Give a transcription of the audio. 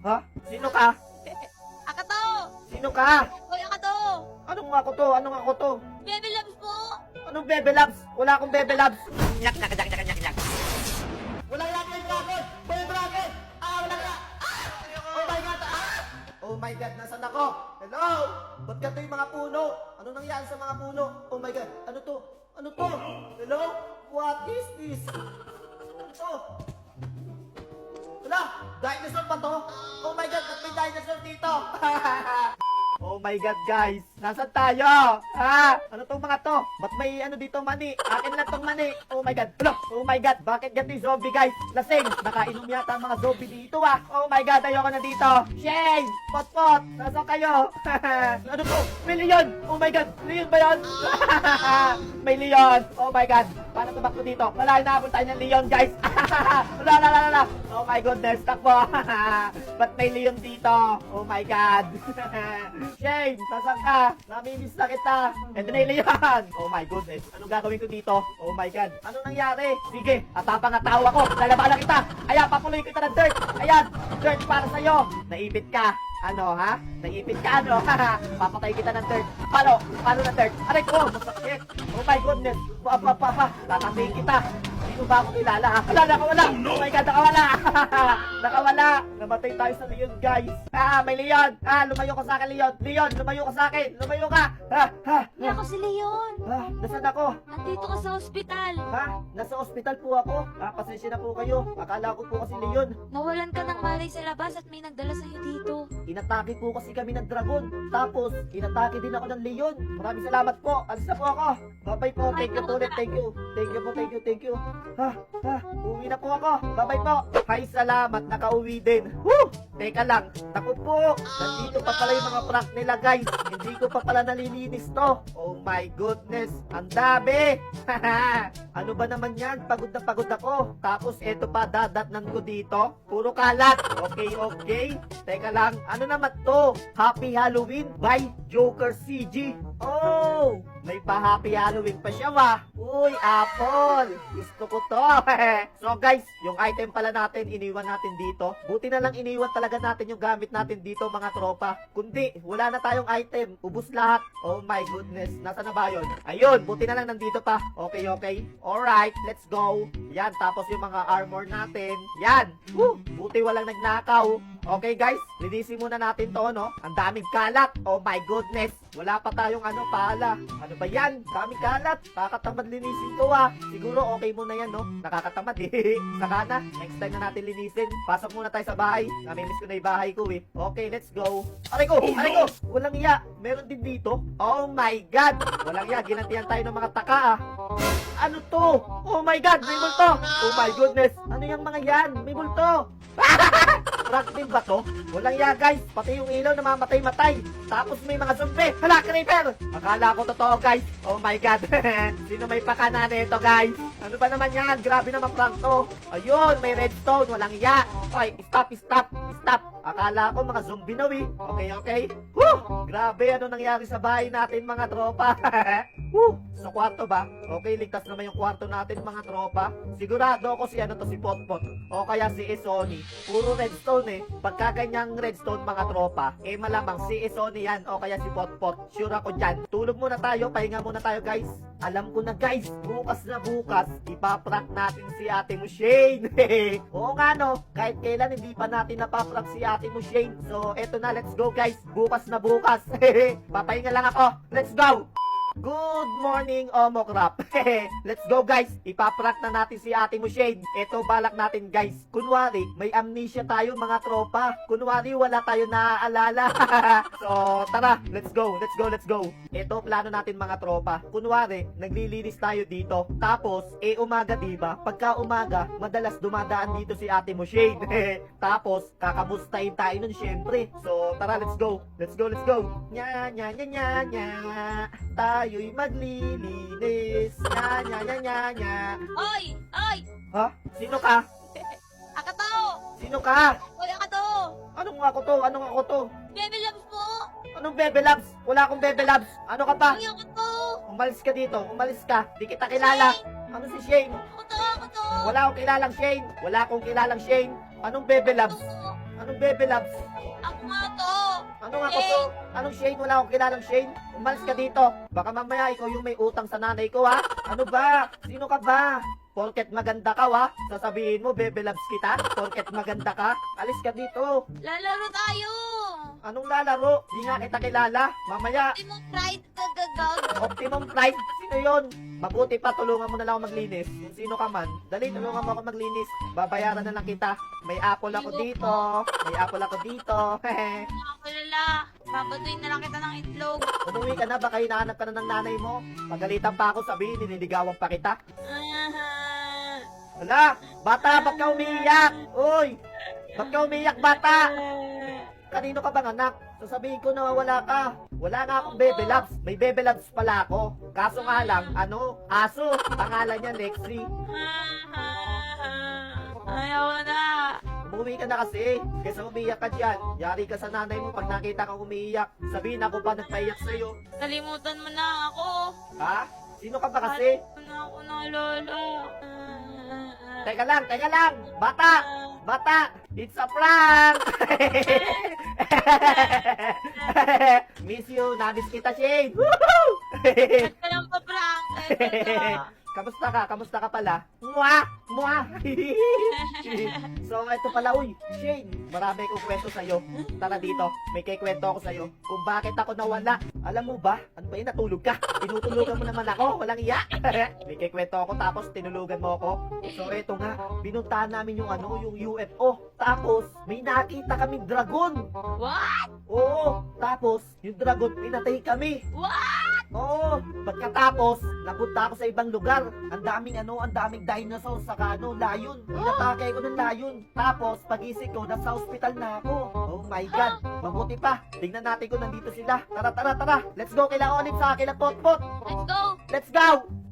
Ha? Sino ka? Ako to! Sino ka? Hoy, ako to! Anong ako to? Anong ako to? Baby loves po! Anong Bebe Labs? Wala akong Bebe Labs. Nyak, nyak, nyak, nyak, nyak, nyak. Wala yan, may dragon! May dragon! Wala ka! Oh my God! Oh my God, nasan ako? Hello? Ba't ganito yung mga puno? Ano nangyari sa mga puno? Oh my God, ano to? Ano to? Hello? What is this? Ano to? Wala! Dinosaur pa to? Oh my God, ba't may dinosaur dito? Oh my God, guys! Nasaan tayo? Ha? Ano tong mga to? Ba't may ano dito mani? Akin lang tong mani. Oh my God. Hello? Oh my God. Bakit ganito yung zombie, guys? Lasing. Nakainom yata ang mga zombie dito, ah. Oh my God. Ayoko na dito. Shane! Potpot! Nasaan kayo? Ano to? May leon! Oh my God. Leon ba yun? May leon. Oh my God. Paano tumakbo dito? Wala, inaabot tayo ng leon, guys. Wala. Oh my goodness. Takbo. Ba't may leon dito? Oh my God. Shane, sasang ka? Namimiss na kita. Ito na yung leon. Oh my goodness. Anong gagawin ko dito? Oh my God. Anong nangyari? Sige, atapang nga tao ako. Lalabanan kita. Ayan, papuloy kita ng dirt. Ayan, dirt para sa'yo. Naipit ka. Ano, ha? Naipit ka, ano? Papatay kita ng dirt. Paano? Paano ng dirt? Aray ko, masakit. Oh my goodness. Tatapiin kita. Sino ba ako kilala, ha? Wala, nakawala. Oh my God, nakawala. Nakawala. Namatay tayo sa leon, guys. May leon. Lumayo ka sa akin, leon. Leon, lumayo ka sa akin. Lumayo ka. Hindi ako si Leon! Nasaan ako? Nandito ka sa ospital! Nasa ospital po ako. Pasensya na po kayo. Akala ko po kasi leon. Nawalan ka ng malay sa labas at may nagdala sa'yo dito. Inatake po kasi kami ng dragon. Tapos, inatake din ako ng leon. Maraming salamat po. Alis na po ako. Bye-bye po. Thank you po ulit. Thank you. Thank you. Uwi na po ako. Bye-bye po. Hay, salamat. Nakauwi din. Woo! Teka lang. Naku po. Nandito pa pala yung mga prank nila, guys. Hindi ko pa pala nalilinis to. Oh my goodness. Ang dami. Ano ba naman yan? Pagod na pagod ako. Tapos, eto pa, dadatnan ko dito. Puro kalat. Okay. Teka lang. Ano naman to? Happy Halloween by Joker CG. Oh! May pa-Happy Halloween pa siya, wah. Uy, apple. Gusto ko to. So guys, yung item pala natin, iniwan natin dito. Buti na lang iniwan talaga natin yung gamit natin dito, mga tropa. Kundi, wala na tayong item. Ubus lahat. Oh my goodness. Nasaan na ba yun? Ayun, buti na lang nandito pa. Okay. Alright, let's go. Yan, tapos yung mga armor natin. Yan. Woo! Buti walang nagnakaw. Okay guys, linisin muna natin to, no? Ang daming kalat. Oh my goodness. Wala pa tayong pala. Ano ba yan? Daming kalat. Nakakatamad linisin to, ah. Siguro okay muna yan, no? Nakakatamad eh. Saka na, next time na natin linisin. Pasok muna tayo sa bahay. Namimiss ko na yung bahay ko eh. Okay, let's go. Aray ko! Walang iya. Meron din dito. Oh my God. Walang iya. Ginantihan tayo ng mga taka, ah. Ano to? Oh my God, may multo. Oh my goodness. Ano yung mga yan? May multo. Prank din ba to? Walang ya, guys. Pati yung ilaw namamatay-matay. Tapos may mga zombie. Hala, creeper! Akala ko totoo, guys. Oh my God. Sino may pakana nito, guys? Ano ba naman yan? Grabe naman prank to. Ayun, may redstone. Walang ya. Okay, stop. Akala ko mga zombie na, eh. Okay. Woo! Grabe, ano nangyari sa bahay natin, mga tropa? Woo! Sa kwarto ba? Okay, ligtas naman yung kwarto natin, mga tropa. Sigurado ako si si Potpot. O kaya si Esoni. Puro redstone eh. Pagka ganyang redstone, mga tropa, malamang si Esoni yan. O kaya si Potpot. Sure ako dyan. Tulog muna tayo. Pahinga muna tayo, guys. Alam ko na, guys. Bukas, ipaprank natin si ate mo, Shane. Oo nga, no? Kahit kailan hindi pa natin napaprank si ate mo, Shane. So, eto na. Let's go, guys. Bukas. Papahinga lang ako. Let's go! Good morning, Omokrap. Let's go, guys. Ipaprank na natin si ate mo, Shane. Ito, balak natin, guys. Kunwari, may amnesia tayo, mga tropa. Kunwari, wala tayo naaalala. So, tara. Let's go. Ito, plano natin, mga tropa. Kunwari, naglilinis tayo dito. Tapos, umaga, diba? Pagka umaga, madalas dumadaan dito si ate mo, Shane. Tapos, kakamustahin tayo nun, syempre. So, tara, let's go. Nya. Tayo'y maglilinis. Nya. Oy! Ha? Sino ka? Ako to! Sino ka? Hoy, ako to! Anong ako to? Baby loves po! Anong Bebe Labs? Wala akong Bebe Labs. Ano ka pa? Hoy, ako to! Umalis ka dito. Di kita kilala. Ano si Shane? Ako to! Wala akong kilalang Shane. Anong Bebe Labs? Anong Bebe Loves? Ako nga to. Anong ako to? Anong Shane? Wala akong kilalang Shane. Umalis ka dito. Baka mamaya ikaw yung may utang sa nanay ko, ha? Ano ba? Sino ka ba? Porket maganda ka, ha? Sasabihin mo, Bebe Loves kita? Porket maganda ka? Alis ka dito. Lalaro tayo. Anong lalaro? Di nga kita kilala. Mamaya, Di mo pride gagagag. Optimum Pride. Sino yon? Mabuti pa, tulungan mo na lang ako maglinis. Kung sino ka man, dali, tulungan mo ako maglinis. Babayaran na lang kita. May apple ako dito. May apple ako dito. Ako lala. Babatuin na lang kita ng itlog. Umuwi ka na, baka hinahanap ka na ng nanay mo. Pagalitan pa ako, sabihin, nililigawan pa kita. Hala, bata, ba't ka umiiyak? Uy, ba't ka umiiyak, bata? Kanino ka bang anak? Sasabihin ko na wala ka. Wala nga akong Bebe Loves. May Bebe Loves pala ako. Kaso nga lang, aso. Pangalan niya Lexi. Ayaw na. Umuwi ka na kasi. Kesa umiiyak ka dyan. Yari ka sa nanay mo pag nakita kang umiiyak. Sabihin ako ba nagpaiyak sa'yo? Kalimutan mo na ako. Ha? Sino ka ba kasi? Kalimutan na ako ng lolo. Teka lang. Bata, it's a prank! Miss you, namiss kita, Shane! Woohoo! Ba't ka lang pa-prank? Kamusta ka pala? Mwah! So, ito pala, uy, Shane, marami akong kwento sa'yo. Tara dito, may kikwento ako sa'yo. Kung bakit ako nawala. Alam mo ba? Ano ba yun, natulog ka? Tinutulugan mo naman ako, walang iya. May kikwento ako, tapos tinulugan mo ako. So, ito nga, binuntahan namin yung yung UFO. Tapos, may nakita kaming dragon. What? Oo, tapos, yung dragon, pinatay kami. What? Oo, pagkatapos, napunta ako sa ibang lugar. Ang daming dinosaur saka lion. Inatake ko ng lion. Tapos, pagising ko, nasa hospital na ako. Oh my God, mabuti pa. Tingnan natin kung nandito sila. Tara. Let's go, kailangan ulit sa akin ang pot-pot. Let's go. Let's go!